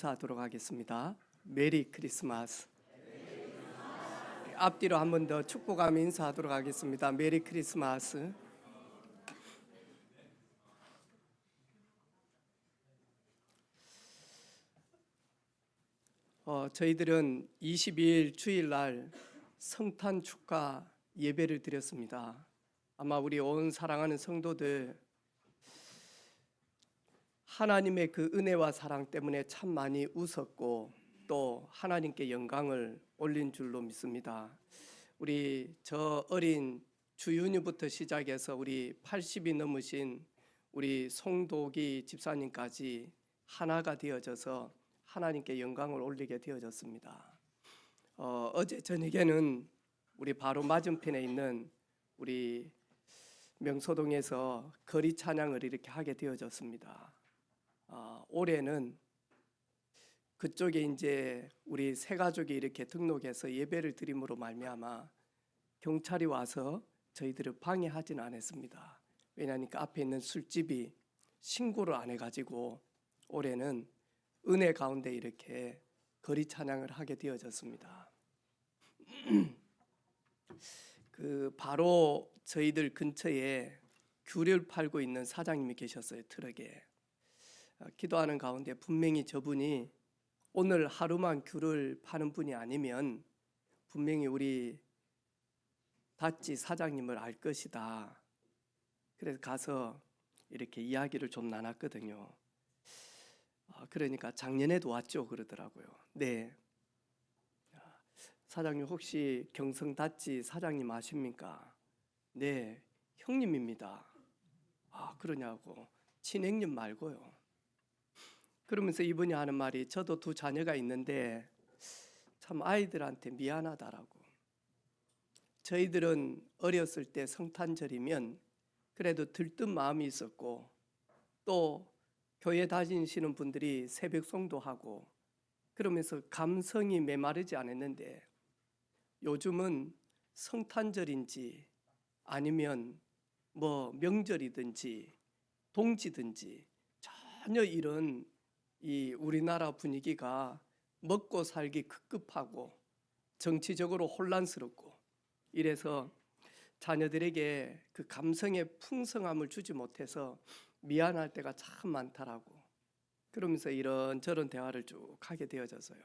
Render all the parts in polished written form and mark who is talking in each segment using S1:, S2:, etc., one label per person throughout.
S1: 인사하도록 하겠습니다. 메리 크리스마스. 앞뒤로 한 번 더 축복하며 인사하도록 하겠습니다. 메리 크리스마스. 저희들은 22일 주일날 성탄 축하 예배를 드렸습니다. 아마 우리 온 사랑하는 성도들 하나님의 그 은혜와 사랑 때문에 참 많이 웃었고 또 하나님께 영광을 올린 줄로 믿습니다. 우리 저 어린 주윤유부터 시작해서 우리 80이 넘으신 우리 송도기 집사님까지 하나가 되어져서 하나님께 영광을 올리게 되어졌습니다. 어제 저녁에는 우리 바로 맞은편에 있는 우리 명소동에서 거리 찬양을 이렇게 하게 되어졌습니다. 올해는 그쪽에 이제 우리 세 가족이 이렇게 등록해서 예배를 드림으로 말미암아 경찰이 와서 저희들을 방해하지는 않았습니다. 왜냐하니까 앞에 있는 술집이 신고를 안 해가지고 올해는 은혜 가운데 이렇게 거리 찬양을 하게 되어졌습니다. 그 바로 저희들 근처에 귤을 팔고 있는 사장님이 계셨어요. 트럭에. 기도하는 가운데 분명히 저분이 오늘 하루만 귤을 파는 분이 아니면 분명히 우리 다찌 사장님을 알 것이다. 그래서 가서 이렇게 이야기를 좀 나눴거든요. 그러니까 작년에도 왔죠 그러더라고요. 네. 사장님 혹시 경성 다찌 사장님 아십니까? 네, 형님입니다. 그러냐고. 친형님 말고요. 그러면서 이분이 하는 말이 저도 두 자녀가 있는데 참 아이들한테 미안하다라고. 저희들은 어렸을 때 성탄절이면 그래도 들뜬 마음이 있었고 또 교회 다니시는 분들이 새벽송도 하고 그러면서 감성이 메마르지 않았는데 요즘은 성탄절인지 아니면 뭐 명절이든지 동지든지 전혀 이런 이 우리나라 분위기가 먹고 살기 급급하고 정치적으로 혼란스럽고 이래서 자녀들에게 그 감성의 풍성함을 주지 못해서 미안할 때가 참 많다라고. 그러면서 이런저런 대화를 쭉 하게 되어져서요.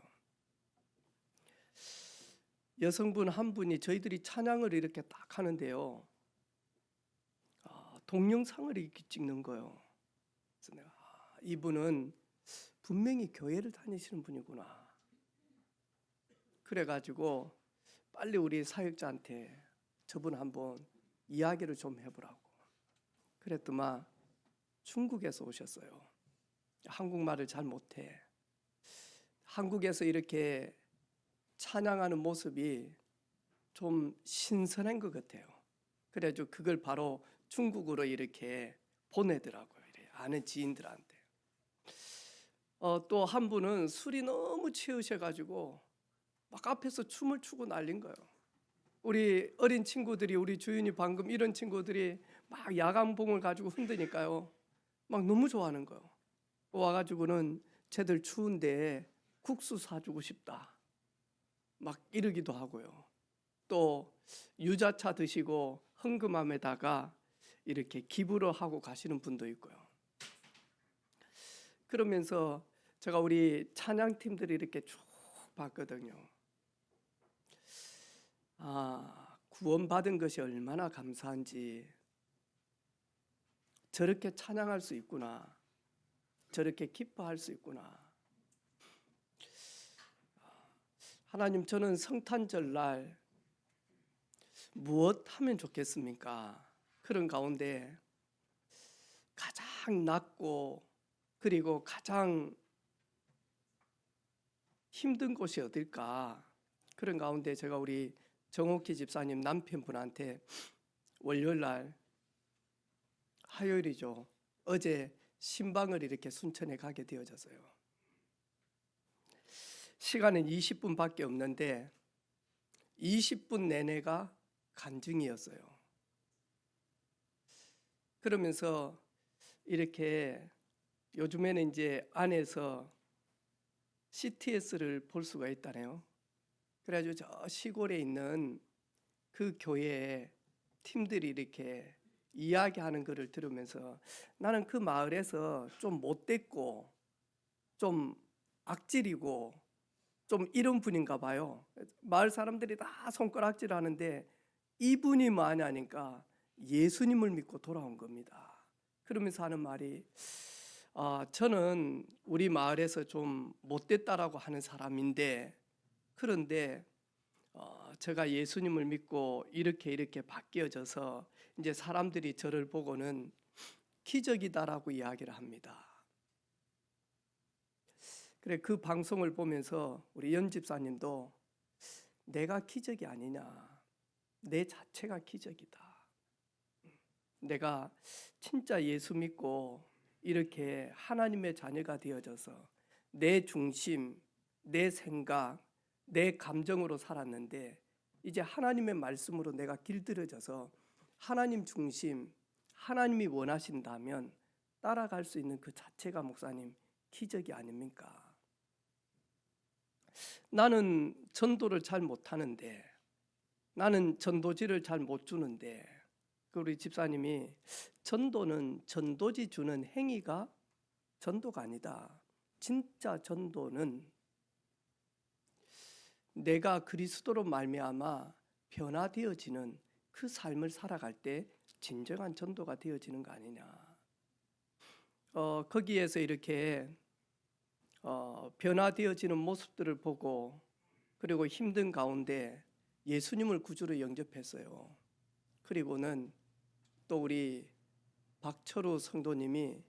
S1: 여성분 한 분이 저희들이 찬양을 이렇게 딱 하는데요, 동영상을 이렇게 찍는 거예요. 그래서 내가 이분은 분명히 교회를 다니시는 분이구나. 그래가지고 빨리 우리 사역자한테 저분 한번 이야기를 좀 해보라고. 그랬더만 중국에서 오셨어요. 한국말을 잘 못해. 한국에서 이렇게 찬양하는 모습이 좀 신선한 것 같아요. 그래가지고 그걸 바로 중국어로 이렇게 보내더라고요. 아는 지인들한테. 또 한 분은 술이 너무 취하셔가지고 막 앞에서 춤을 추고 난린 거예요. 우리 어린 친구들이 우리 주윤이 방금 이런 친구들이 막 야광봉을 가지고 흔드니까요. 막 너무 좋아하는 거예요. 와가지고는 쟤들 추운데 국수 사주고 싶다. 막 이러기도 하고요. 또 유자차 드시고 헌금함에다가 이렇게 기부를 하고 가시는 분도 있고요. 그러면서 제가 우리 찬양팀들이 이렇게 쭉 봤거든요. 구원받은 것이 얼마나 감사한지, 저렇게 찬양할 수 있구나, 저렇게 기뻐할 수 있구나. 하나님, 저는 성탄절날 무엇 하면 좋겠습니까? 그런 가운데 가장 낮고 그리고 가장 힘든 곳이 어딜까? 그런 가운데 제가 우리 정옥희 집사님 남편분한테 월요일날, 화요일이죠, 어제 신방을 이렇게 순천에 가게 되어졌어요. 시간은 20분밖에 없는데 20분 내내가 간증이었어요. 그러면서 이렇게 요즘에는 이제 안에서 CTS를 볼 수가 있다네요. 그래가지고 저 시골에 있는 그 교회에 팀들이 이렇게 이야기하는 것을 들으면서 나는 그 마을에서 좀 못됐고 좀 악질이고 좀 이런 분인가 봐요. 마을 사람들이 다 손가락질 하는데 이분이 뭐하냐니까 예수님을 믿고 돌아온 겁니다. 그러면서 하는 말이 저는 우리 마을에서 좀 못됐다라고 하는 사람인데 그런데 제가 예수님을 믿고 이렇게 바뀌어져서 이제 사람들이 저를 보고는 기적이다라고 이야기를 합니다. 그래 그 방송을 보면서 우리 연 집사님도 내가 기적이 아니냐, 내 자체가 기적이다. 내가 진짜 예수 믿고 이렇게 하나님의 자녀가 되어져서 내 중심, 내 생각, 내 감정으로 살았는데 이제 하나님의 말씀으로 내가 길들여져서 하나님 중심, 하나님이 원하신다면 따라갈 수 있는 그 자체가 목사님 기적이 아닙니까? 나는 전도를 잘 못하는데, 나는 전도지를 잘 못 주는데, 우리 집사님이 전도는 전도지 주는 행위가 전도가 아니다. 진짜 전도는 내가 그리스도로 말미암아 변화되어지는 그 삶을 살아갈 때 진정한 전도가 되어지는 거 아니냐. 거기에서 이렇게 변화되어지는 모습들을 보고 그리고 힘든 가운데 예수님을 구주로 영접했어요. 그리고는 또 우리 박철우 성도님이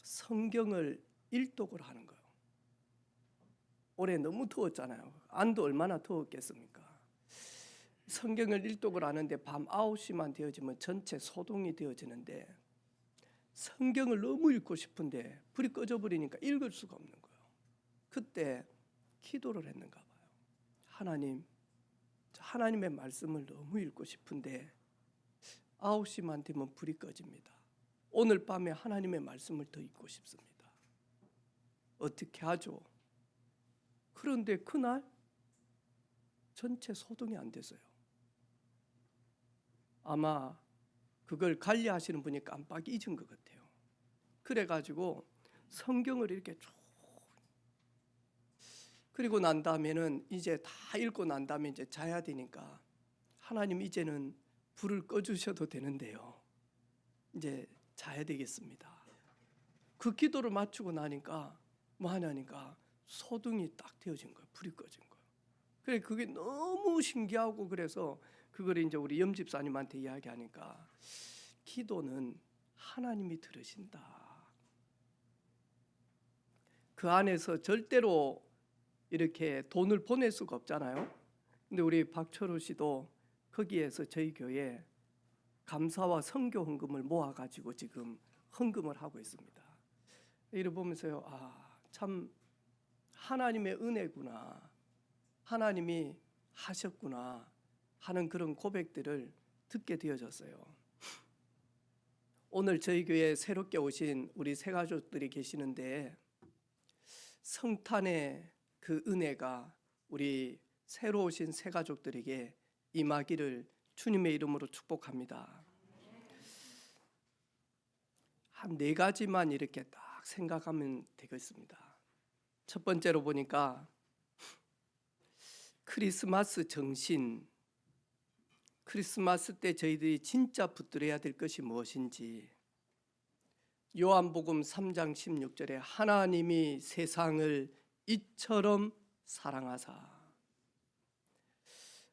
S1: 성경을 일독을 하는 거예요. 올해 너무 더웠잖아요. 안도 얼마나 더웠겠습니까? 성경을 일독을 하는데 밤 9시만 되어지면 전체 소동이 되어지는데 성경을 너무 읽고 싶은데 불이 꺼져버리니까 읽을 수가 없는 거예요. 그때 기도를 했는가 봐요. 하나님의 말씀을 너무 읽고 싶은데 9시만 되면 불이 꺼집니다. 오늘 밤에 하나님의 말씀을 더 읽고 싶습니다. 어떻게 하죠? 그런데 그날 전체 소동이 안 됐어요. 아마 그걸 관리하시는 분이 깜빡 잊은 것 같아요. 그래가지고 성경을 이렇게 쭉 그리고 난 다음에는 이제 다 읽고 난 다음에 이제 자야 되니까 하나님 이제는 불을 꺼주셔도 되는데요. 이제 자야 되겠습니다. 그 기도를 마치고 나니까 뭐 하냐니까 소등이 딱 되어진 거예요. 불이 꺼진 거예요. 그래 그게 너무 신기하고 그래서 그걸 이제 우리 염집사님한테 이야기하니까 기도는 하나님이 들으신다. 그 안에서 절대로 이렇게 돈을 보낼 수가 없잖아요. 근데 우리 박철우 씨도 거기에서 저희 교회 감사와 선교 헌금을 모아가지고 지금 헌금을 하고 있습니다. 이를 보면서요, 참 하나님의 은혜구나, 하나님이 하셨구나 하는 그런 고백들을 듣게 되어졌어요. 오늘 저희 교회에 새롭게 오신 우리 새가족들이 계시는데 성탄의 그 은혜가 우리 새로 오신 새가족들에게 임하기를 주님의 이름으로 축복합니다. 한 4가지만 이렇게 딱 생각하면 되겠습니다. 첫 번째로 보니까 크리스마스 정신, 크리스마스 때 저희들이 진짜 붙들어야 될 것이 무엇인지. 요한복음 3장 16절에 하나님이 세상을 이처럼 사랑하사,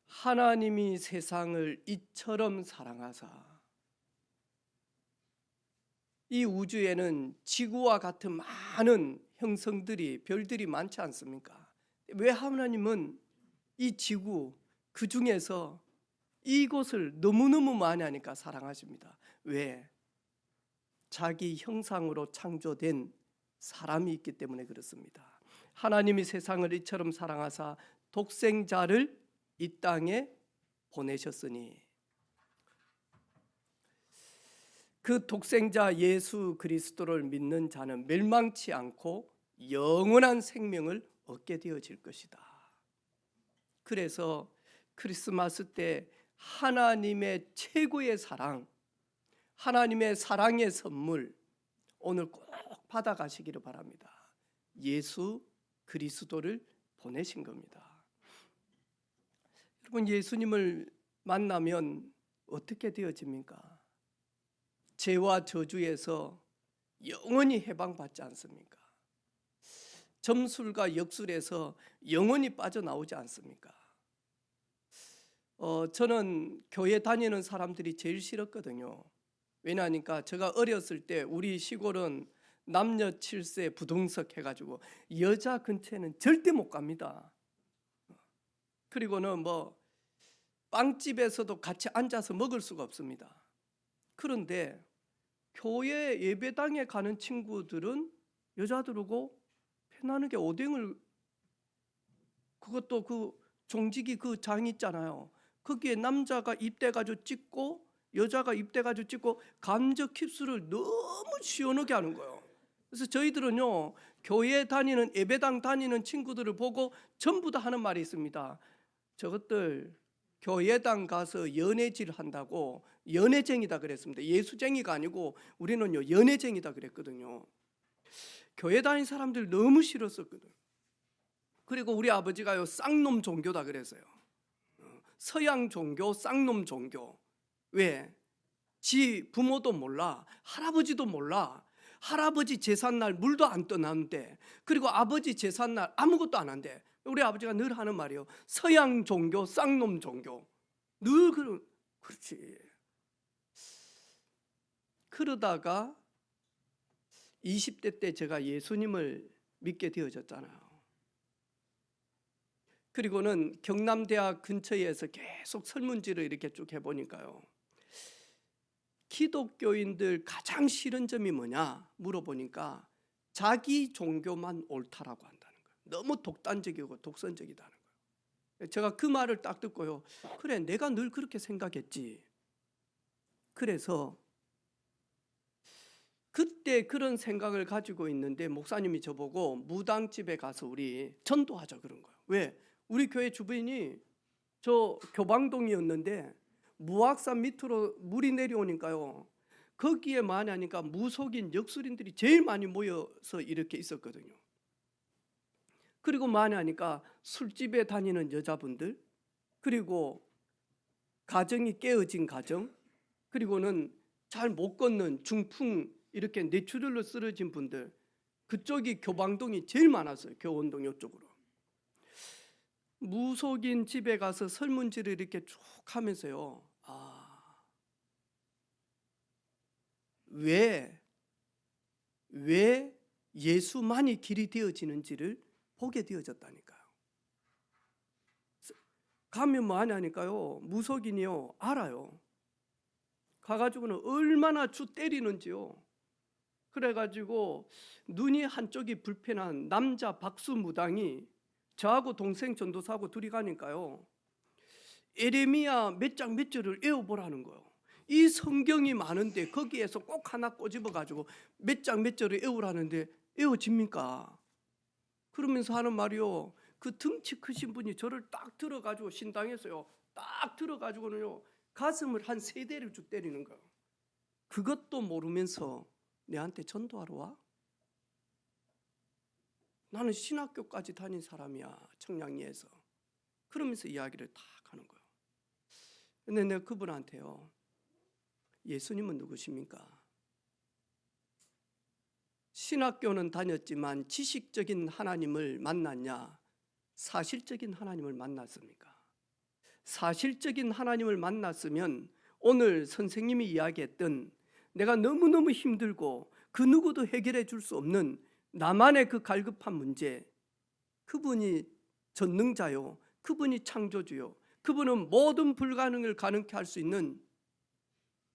S1: 하나님이 세상을 이처럼 사랑하사. 이 우주에는 지구와 같은 많은 형성들이 별들이 많지 않습니까? 왜 하나님은 이 지구 그 중에서 이곳을 너무너무 많이 하니까 사랑하십니다. 왜? 자기 형상으로 창조된 사람이 있기 때문에 그렇습니다. 하나님이 세상을 이처럼 사랑하사 독생자를 이 땅에 보내셨으니 그 독생자 예수 그리스도를 믿는 자는 멸망치 않고 영원한 생명을 얻게 되어질 것이다. 그래서 크리스마스 때 하나님의 최고의 사랑, 하나님의 사랑의 선물 오늘 꼭 받아가시기를 바랍니다. 예수 그리스도를 보내신 겁니다. 여러분, 예수님을 만나면 어떻게 되어집니까? 죄와 저주에서 영원히 해방받지 않습니까? 점술과 역술에서 영원히 빠져나오지 않습니까? 저는 교회 다니는 사람들이 제일 싫었거든요. 왜냐하니까 제가 어렸을 때 우리 시골은 남녀 7세 부동석 해가지고 여자 근처에는 절대 못 갑니다. 그리고는 뭐 빵집에서도 같이 앉아서 먹을 수가 없습니다. 그런데 교회 예배당에 가는 친구들은 여자들하고 편안하게 오뎅을, 그것도 그 종지기 그 장 있잖아요. 거기에 남자가 입대가지고 찍고 여자가 입대가지고 찍고 감적 킵스를 너무 시원하게 하는 거예요. 그래서 저희들은요, 교회 다니는 예배당 다니는 친구들을 보고 전부 다 하는 말이 있습니다. 저것들 교회당 가서 연애질 한다고 연애쟁이다 그랬습니다. 예수쟁이가 아니고 우리는요 연애쟁이다 그랬거든요. 교회 다니는 사람들 너무 싫었었거든. 그리고 우리 아버지가요 쌍놈 종교다 그랬어요. 서양 종교, 쌍놈 종교. 왜? 지 부모도 몰라, 할아버지도 몰라. 할아버지 제삿날 물도 안 떠나는데, 그리고 아버지 제삿날 아무것도 안 한대. 우리 아버지가 늘 하는 말이에요. 서양 종교, 쌍놈 종교. 늘 그렇지. 그러다가 20대 때 제가 예수님을 믿게 되어졌잖아요. 그리고는 경남대학 근처에서 계속 설문지를 이렇게 쭉 해보니까요, 기독교인들 가장 싫은 점이 뭐냐 물어보니까 자기 종교만 옳다라고 한다는 거예요. 너무 독단적이고 독선적이다는 거예요. 제가 그 말을 딱 듣고요, 그래 내가 늘 그렇게 생각했지. 그래서 그때 그런 생각을 가지고 있는데 목사님이 저보고 무당집에 가서 우리 전도하자 그런 거예요. 왜? 우리 교회 주변이 저 교방동이었는데 무악산 밑으로 물이 내려오니까요, 거기에 많이 하니까 무속인 역술인들이 제일 많이 모여서 이렇게 있었거든요. 그리고 많이 하니까 술집에 다니는 여자분들, 그리고 가정이 깨어진 가정, 그리고는 잘 못 걷는 중풍 이렇게 뇌출혈로 쓰러진 분들, 그쪽이 교방동이 제일 많았어요. 교원동 이쪽으로. 무속인 집에 가서 설문지를 이렇게 쭉 하면서요, 왜 예수만이 길이 되어지는지를 보게 되어졌다니까요. 가면 뭐 하냐니까요, 무속인이요 알아요. 가가지고는 얼마나 주 때리는지요. 그래가지고 눈이 한쪽이 불편한 남자 박수무당이 저하고 동생 전도사하고 둘이 가니까요, 에레미야 몇 장 몇 절을 외워보라는 거예요. 이 성경이 많은데 거기에서 꼭 하나 꼬집어가지고 몇 장 몇 절을 외우라는데 외워집니까? 그러면서 하는 말이요, 그 등치 크신 분이 저를 딱 들어가지고 신당에서요 딱 들어가지고는요 가슴을 한 3대를 쭉 때리는 거예요. 그것도 모르면서 내한테 전도하러 와? 나는 신학교까지 다닌 사람이야, 청량리에서. 그러면서 이야기를 딱 하는 거예요. 근데 내가 그분한테요, 예수님은 누구십니까? 신학교는 다녔지만 지식적인 하나님을 만났냐, 사실적인 하나님을 만났습니까? 사실적인 하나님을 만났으면 오늘 선생님이 이야기했던 내가 너무너무 힘들고 그 누구도 해결해 줄 수 없는 나만의 그 갈급한 문제, 그분이 전능자요, 그분이 창조주요, 그분은 모든 불가능을 가능케 할 수 있는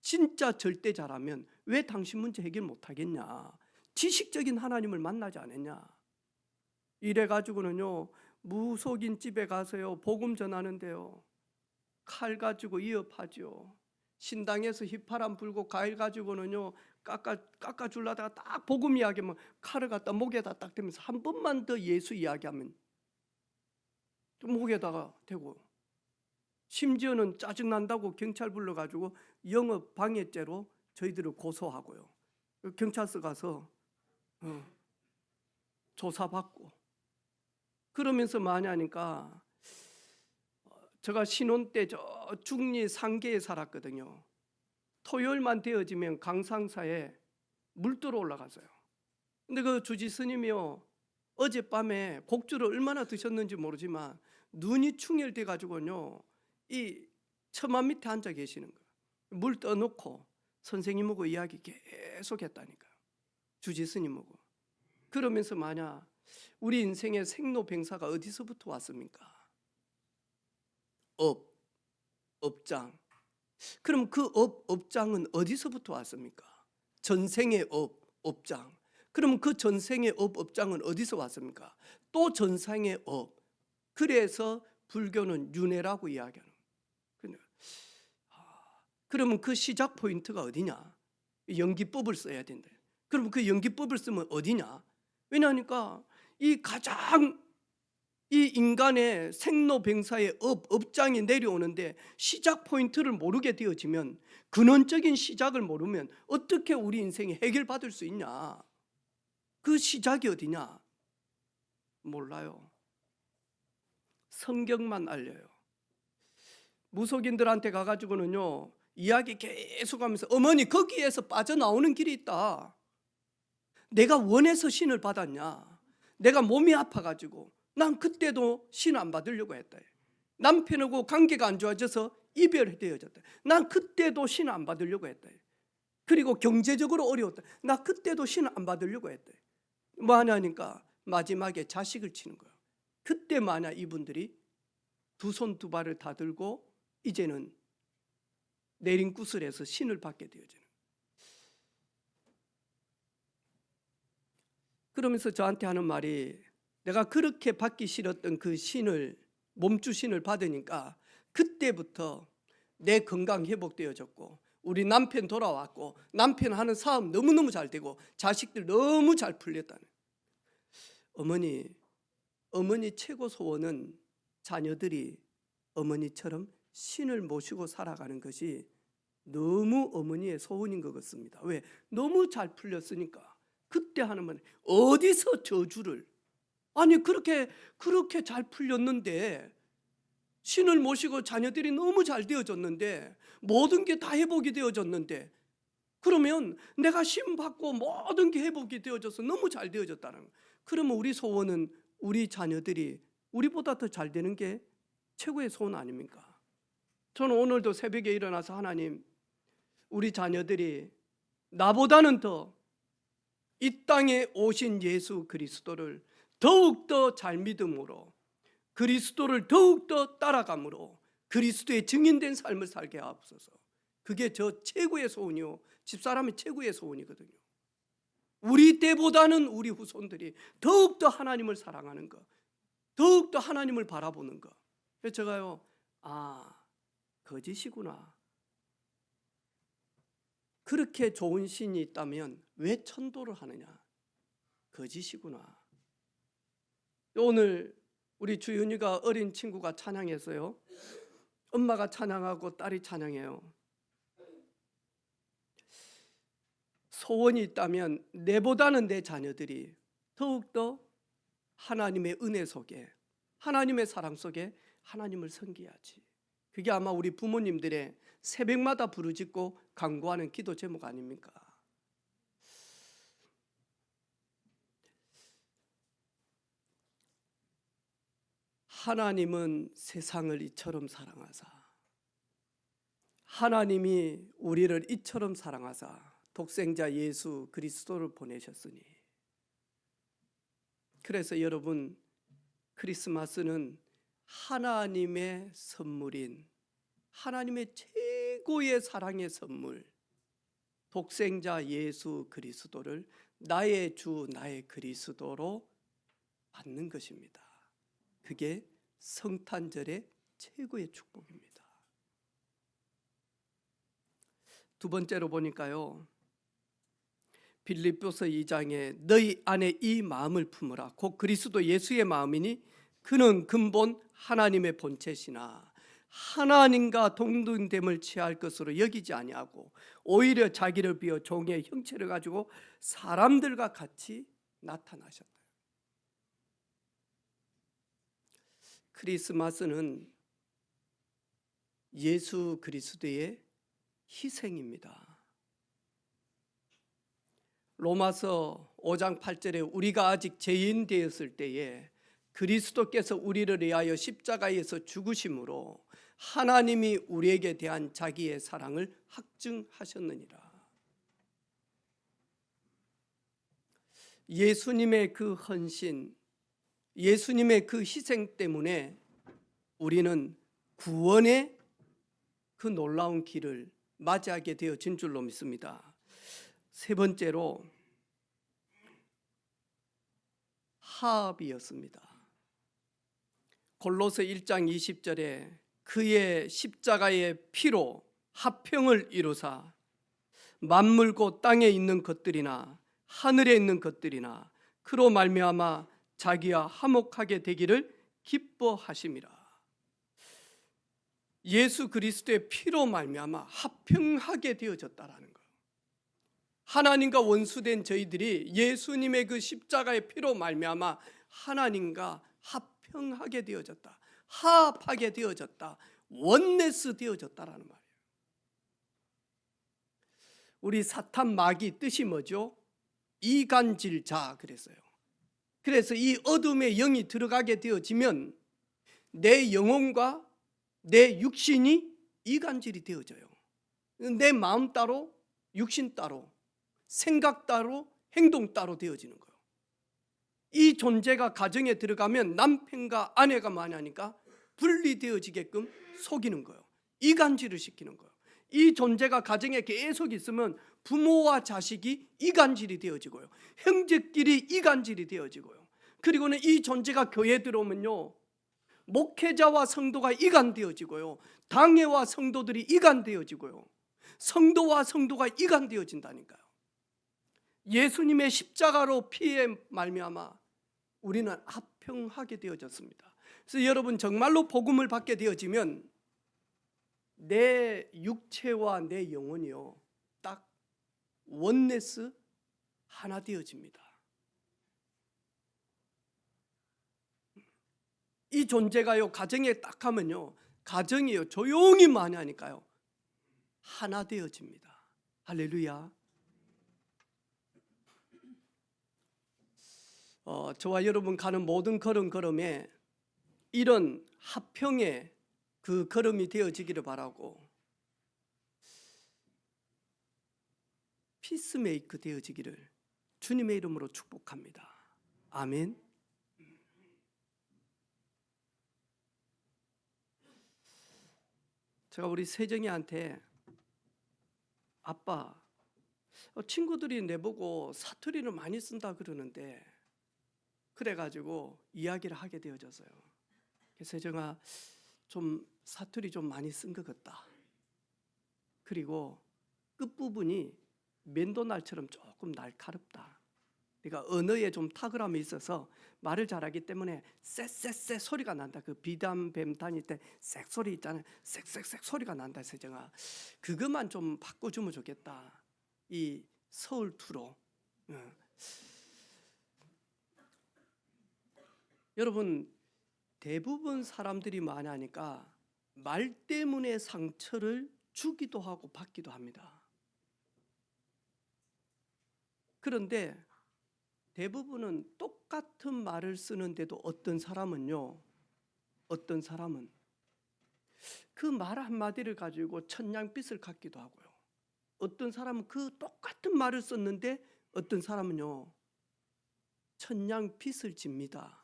S1: 진짜 절대자라면 왜 당신 문제 해결 못하겠냐? 지식적인 하나님을 만나지 않았냐? 이래가지고는요 무속인 집에 가서요 복음 전하는데요 칼 가지고 위협하죠. 신당에서 휘파람 불고 과일 가지고는요 깎아 줄라다가 딱 복음 이야기하면 칼을 갖다 목에다 딱 대면서 한 번만 더 예수 이야기하면 목에다가 대고, 심지어는 짜증난다고 경찰 불러가지고 영업 방해죄로 저희들을 고소하고요. 경찰서 가서 조사받고 그러면서 많이 하니까, 제가 신혼 때 저 중리 상계에 살았거든요. 토요일만 되어지면 강상사에 물들어 올라갔어요. 근데 그 주지 스님이요, 어젯밤에 곡주를 얼마나 드셨는지 모르지만 눈이 충혈돼 가지고요 이 처마 밑에 앉아 계시는 거예요. 물 떠놓고 선생님하고 이야기 계속 했다니까요, 주지 스님하고. 그러면서 만약 우리 인생의 생로병사가 어디서부터 왔습니까? 업장. 그럼 그 업장은 어디서부터 왔습니까? 전생의 업장. 그럼 그 전생의 업장은 어디서 왔습니까? 또 전생의 업. 그래서 불교는 윤회라고 이야기하는 거예요. 그러면 그 시작 포인트가 어디냐? 연기법을 써야 된다. 그럼 그 연기법을 쓰면 어디냐? 왜냐하니까 이 인간의 생로병사의 업장이 내려오는데 시작 포인트를 모르게 되어지면, 근원적인 시작을 모르면 어떻게 우리 인생이 해결받을 수 있냐? 그 시작이 어디냐? 몰라요. 성경만 알려요. 무속인들한테 가가지고는요 이야기 계속하면서, 어머니 거기에서 빠져나오는 길이 있다. 내가 원해서 신을 받았냐? 내가 몸이 아파가지고 난 그때도 신 안 받으려고 했다. 남편하고 관계가 안 좋아져서 이별되어졌다. 난 그때도 신 안 받으려고 했다. 그리고 경제적으로 어려웠다. 나 그때도 신 안 받으려고 했다. 뭐 하냐니까 마지막에 자식을 치는 거예요. 그때 만약 이분들이 두 손 두 발을 다 들고 이제는 내린구슬에서 신을 받게 되어지는. 그러면서 저한테 하는 말이, 내가 그렇게 받기 싫었던 그 신을, 몸주 신을 받으니까 그때부터 내 건강 회복되어졌고, 우리 남편 돌아왔고, 남편 하는 사업 너무너무 잘 되고, 자식들 너무 잘 풀렸다는. 어머니 최고 소원은 자녀들이 어머니처럼 신을 모시고 살아가는 것이 너무 어머니의 소원인 것 같습니다. 왜? 너무 잘 풀렸으니까. 그때 하는 말, 어디서 저주를, 아니 그렇게 잘 풀렸는데, 신을 모시고 자녀들이 너무 잘 되어졌는데, 모든 게 다 회복이 되어졌는데, 그러면 내가 신 받고 모든 게 회복이 되어져서 너무 잘 되어졌다는 거예요. 그러면 우리 소원은 우리 자녀들이 우리보다 더 잘 되는 게 최고의 소원 아닙니까? 저는 오늘도 새벽에 일어나서, 하나님, 우리 자녀들이 나보다는 더 이 땅에 오신 예수 그리스도를 더욱더 잘 믿음으로, 그리스도를 더욱더 따라감으로 그리스도의 증인된 삶을 살게 하옵소서. 그게 저 최고의 소원이요, 집사람의 최고의 소원이거든요. 우리 때보다는 우리 후손들이 더욱더 하나님을 사랑하는 것, 더욱더 하나님을 바라보는 것. 그래서 제가요, 거짓이구나. 그렇게 좋은 신이 있다면 왜 천도를 하느냐? 거짓이구나. 오늘 우리 주윤이가, 어린 친구가 찬양했어요. 엄마가 찬양하고 딸이 찬양해요. 소원이 있다면 내보다는 내 자녀들이 더욱더 하나님의 은혜 속에, 하나님의 사랑 속에 하나님을 섬겨야지. 그게 아마 우리 부모님들의 새벽마다 부르짖고 간구하는 기도 제목 아닙니까? 하나님은 세상을 이처럼 사랑하사, 하나님이 우리를 이처럼 사랑하사 독생자 예수 그리스도를 보내셨으니. 그래서 여러분, 크리스마스는 하나님의 선물인, 하나님의 최고의 사랑의 선물, 독생자 예수 그리스도를 나의 주, 나의 그리스도로 받는 것입니다. 그게 성탄절의 최고의 축복입니다. 두 번째로 보니까요, 빌립보서 2장에 너희 안에 이 마음을 품으라. 곧 그리스도 예수의 마음이니 그는 근본 하나님의 본체시나 하나님과 동등됨을 취할 것으로 여기지 아니하고 오히려 자기를 비워 종의 형체를 가지고 사람들과 같이 나타나셨다. 크리스마스는 예수 그리스도의 희생입니다. 로마서 5장 8절에 우리가 아직 죄인 되었을 때에 그리스도께서 우리를 위하여 십자가에서 죽으심으로 하나님이 우리에게 대한 자기의 사랑을 확증하셨느니라. 예수님의 그 헌신, 예수님의 그 희생 때문에 우리는 구원의 그 놀라운 길을 맞이하게 되어진 줄로 믿습니다. 세 번째로 화합이었습니다. 골로새 1장 20절에 그의 십자가의 피로 화평을 이루사 만물 곧 땅에 있는 것들이나 하늘에 있는 것들이나 그로 말미암아 자기와 화목하게 되기를 기뻐하심이라. 예수 그리스도의 피로 말미암아 화평하게 되어졌다라는 거예요. 하나님과 원수된 저희들이 예수님의 그 십자가의 피로 말미암아 하나님과 화평하게 되어졌다, 화합하게 되어졌다, 원네스 되어졌다라는 말이에요. 우리 사탄 마귀 뜻이 뭐죠? 이간질자 그랬어요. 그래서 이 어둠의 영이 들어가게 되어지면 내 영혼과 내 육신이 이간질이 되어져요. 내 마음 따로, 육신 따로, 생각 따로, 행동 따로 되어지는 거예요. 이 존재가 가정에 들어가면 남편과 아내가 만나니까 분리되어지게끔 속이는 거예요. 이간질을 시키는 거예요. 이 존재가 가정에 계속 있으면 부모와 자식이 이간질이 되어지고요, 형제끼리 이간질이 되어지고요, 그리고는 이 존재가 교회에 들어오면요, 목회자와 성도가 이간되어지고요, 당회와 성도들이 이간되어지고요, 성도와 성도가 이간되어진다니까요. 예수님의 십자가로 피에 말미암아 우리는 화평하게 되어졌습니다. 그래서 여러분 정말로 복음을 받게 되어지면 내 육체와 내 영혼이요 딱 원네스 하나 되어집니다. 이 존재가요 가정에 딱 하면요, 가정이요 조용히 많이 하니까요 하나 되어집니다. 할렐루야. 저와 여러분 가는 모든 걸음에 이런 화평의 그 걸음이 되어지기를 바라고, 피스메이크 되어지기를 주님의 이름으로 축복합니다. 아멘. 제가 우리 세정이한테 아빠, 친구들이 내보고 사투리를 많이 쓴다 그러는데, 그래가지고 이야기를 하게 되어졌어요. 세정아, 좀 사투리 좀 많이 쓴 것 같다. 그리고 끝부분이 맨도날처럼 조금 날카롭다. 그러니까 언어에 좀 탁월함이 있어서 말을 잘하기 때문에 쎄쎄쎄 소리가 난다. 그 비담 뱀 다닐 때 쌕 소리 있잖아요. 쌕쌕쌕 소리가 난다. 세정아, 그것만 좀 바꿔주면 좋겠다. 이 서울 투로. 여러분 대부분 사람들이 많이 하니까 말 때문에 상처를 주기도 하고 받기도 합니다. 그런데 대부분은 똑같은 말을 쓰는데도 어떤 사람은 그 말 한마디를 가지고 천냥빚을 갚기도 하고요, 어떤 사람은 그 똑같은 말을 썼는데 어떤 사람은요 천냥빚을 집니다.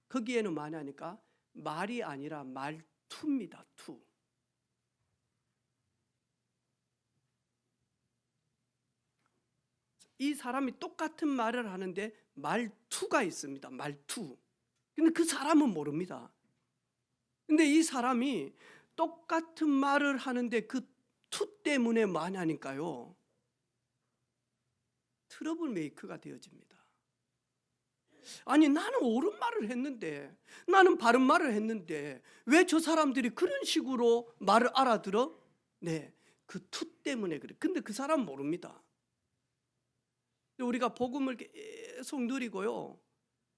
S1: 거기에는 많이 하니까 말이 아니라 말투입니다. 투. 이 사람이 똑같은 말을 하는데 말투가 있습니다. 말투. 근데 그 사람은 모릅니다. 근데 이 사람이 똑같은 말을 하는데 그 투 때문에 많이 하니까요, 트러블 메이커가 되어집니다. 아니, 나는 옳은 말을 했는데, 나는 바른 말을 했는데 왜 저 사람들이 그런 식으로 말을 알아들어? 네, 그 투 때문에 그래. 근데 그 사람은 모릅니다. 우리가 복음을 계속 누리고요,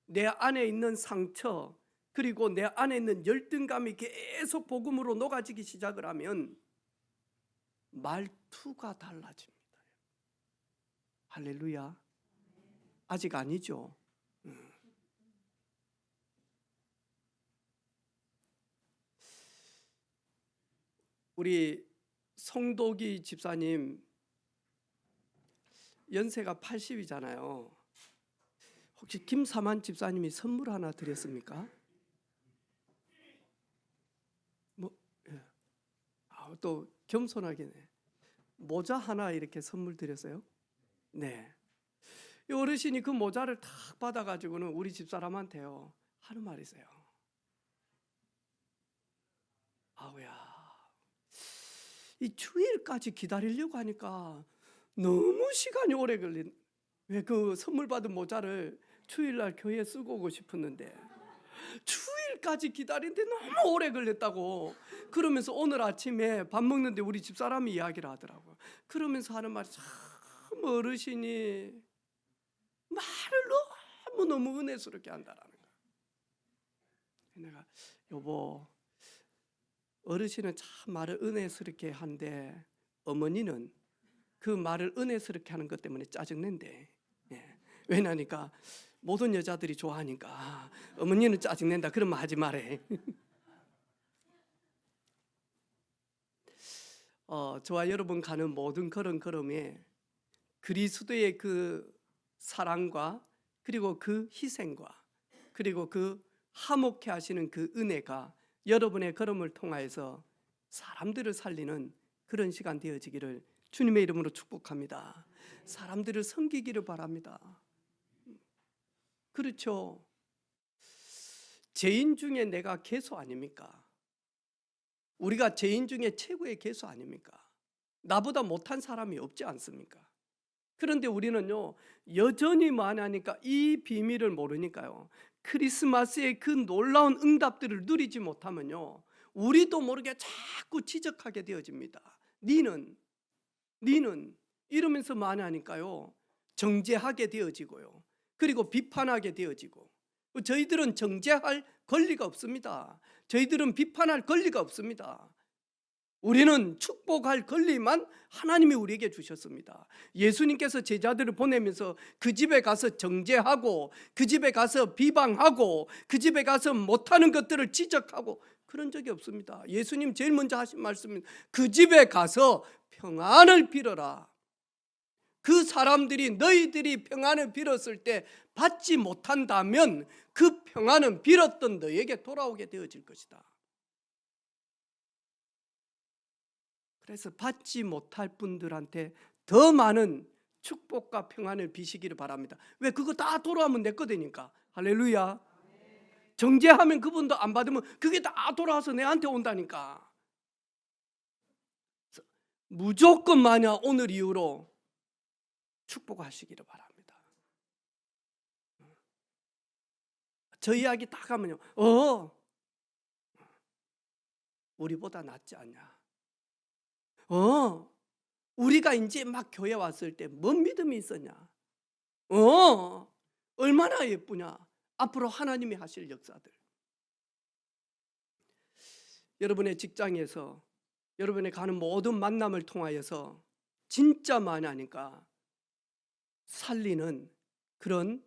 S1: 내 안에 있는 상처, 그리고 내 안에 있는 열등감이 계속 복음으로 녹아지기 시작을 하면 말투가 달라집니다. 할렐루야. 아직 아니죠. 우리 송도기 집사님 연세가 80이잖아요. 혹시 김사만 집사님이 선물 하나 드렸습니까? 예. 또 겸손하게 모자 하나 이렇게 선물 드렸어요. 네. 이 어르신이 그 모자를 탁 받아가지고는 우리 집사람한테요 하는 말이 있어요. 아우야, 이 주일까지 기다리려고 하니까 너무 시간이 오래 걸린. 왜 그 선물 받은 모자를 주일날 교회에 쓰고 오고 싶었는데 주일까지 기다리는데 너무 오래 걸렸다고. 그러면서 오늘 아침에 밥 먹는데 우리 집사람이 이야기를 하더라고요. 그러면서 하는 말이 참 어르신이 말을 너무 은혜스럽게 한다라는 거예요. 내가 여보, 어르신은 참 말을 은혜스럽게 한데 어머니는 그 말을 은혜스럽게 하는 것 때문에 짜증낸대. 예. 왜냐니까 모든 여자들이 좋아하니까 어머니는 짜증낸다 그런 말 하지 말해. 저와 여러분 가는 모든 걸음에 그리스도의 그 사랑과 그리고 그 희생과 그리고 그 화목해 하시는 그 은혜가 여러분의 걸음을 통하여서 사람들을 살리는 그런 시간 되어지기를 주님의 이름으로 축복합니다. 사람들을 섬기기를 바랍니다. 그렇죠. 죄인 중에 내가 괴수 아닙니까? 우리가 죄인 중에 최고의 괴수 아닙니까? 나보다 못한 사람이 없지 않습니까? 그런데 우리는요 여전히 만하니까 이 비밀을 모르니까요, 크리스마스의 그 놀라운 응답들을 누리지 못하면요 우리도 모르게 자꾸 지적하게 되어집니다. 니는 이러면서 만하니까요 정죄하게 되어지고요, 그리고 비판하게 되어지고. 저희들은 정죄할 권리가 없습니다. 저희들은 비판할 권리가 없습니다. 우리는 축복할 권리만 하나님이 우리에게 주셨습니다. 예수님께서 제자들을 보내면서 그 집에 가서 정죄하고 그 집에 가서 비방하고 그 집에 가서 못하는 것들을 지적하고 그런 적이 없습니다. 예수님 제일 먼저 하신 말씀은 그 집에 가서 평안을 빌어라. 그 사람들이 너희들이 평안을 빌었을 때 받지 못한다면 그 평안은 빌었던 너에게 돌아오게 되어질 것이다. 그래서 받지 못할 분들한테 더 많은 축복과 평안을 비시기를 바랍니다. 왜? 그거 다 돌아오면 내 거 되니까. 할렐루야. 정죄하면 그분도 안 받으면 그게 다 돌아와서 내한테 온다니까. 무조건 만약 오늘 이후로 축복하시기를 바랍니다. 저 이야기 딱 하면요, 우리보다 낫지 않냐? 우리가 이제 막 교회 왔을 때 뭔 믿음이 있었냐? 얼마나 예쁘냐? 앞으로 하나님이 하실 역사들. 여러분의 직장에서 여러분의 가는 모든 만남을 통하여서 진짜 많이 하니까 살리는 그런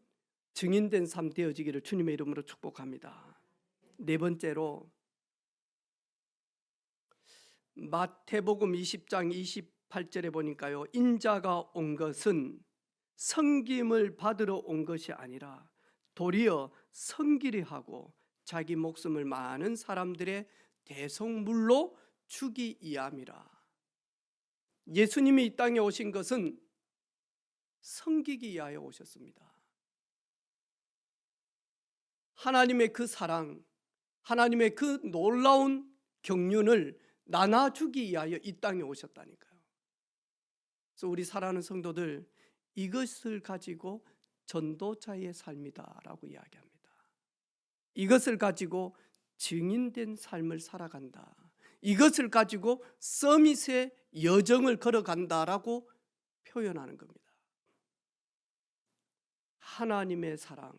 S1: 증인된 삶 되어지기를 주님의 이름으로 축복합니다. 네 번째로 마태복음 20장 28절에 보니까요, 인자가 온 것은 섬김을 받으러 온 것이 아니라 도리어 섬기려 하고 자기 목숨을 많은 사람들의 대속물로 주기 위함이라. 예수님이 이 땅에 오신 것은 섬기기 위하여 오셨습니다. 하나님의 그 사랑, 하나님의 그 놀라운 경륜을 나눠주기 위하여 이 땅에 오셨다니까요. 그래서 우리 사랑하는 성도들, 이것을 가지고 전도자의 삶이다라고 이야기합니다. 이것을 가지고 증인된 삶을 살아간다. 이것을 가지고 서밋의 여정을 걸어간다라고 표현하는 겁니다. 하나님의 사랑,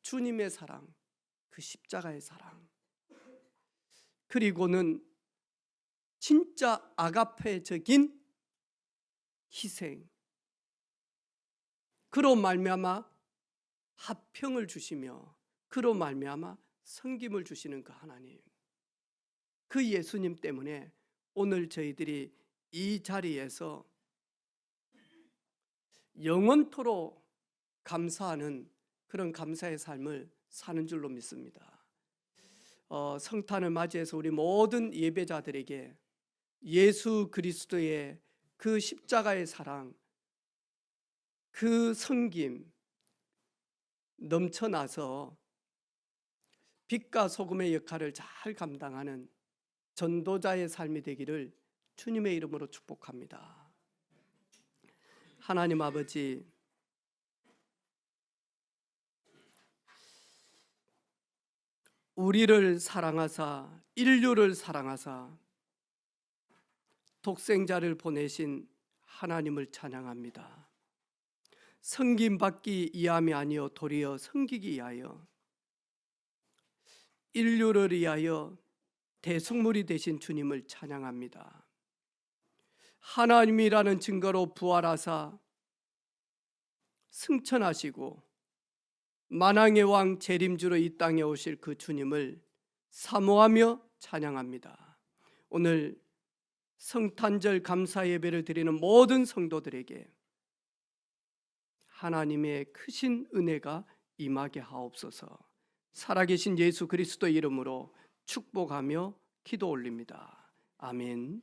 S1: 주님의 사랑, 그 십자가의 사랑, 그리고는 진짜 아가페적인 희생, 그로 말미암아 화평을 주시며 그로 말미암아 섬김을 주시는 그 하나님, 그 예수님 때문에 오늘 저희들이 이 자리에서 영원토록 감사하는 그런 감사의 삶을 사는 줄로 믿습니다. 성탄을 맞이해서 우리 모든 예배자들에게 예수 그리스도의 그 십자가의 사랑, 그 섬김 넘쳐나서 빛과 소금의 역할을 잘 감당하는 전도자의 삶이 되기를 주님의 이름으로 축복합니다. 하나님 아버지, 우리를 사랑하사 인류를 사랑하사 독생자를 보내신 하나님을 찬양합니다. 섬김받기 위함이 아니요 도리어 섬기기 위하여 인류를 위하여 대속물이 되신 주님을 찬양합니다. 하나님이라는 증거로 부활하사 승천하시고 만왕의 왕 재림주로 이 땅에 오실 그 주님을 사모하며 찬양합니다. 오늘 성탄절 감사 예배를 드리는 모든 성도들에게 하나님의 크신 은혜가 임하게 하옵소서. 살아계신 예수 그리스도 이름으로 축복하며 기도 올립니다. 아멘.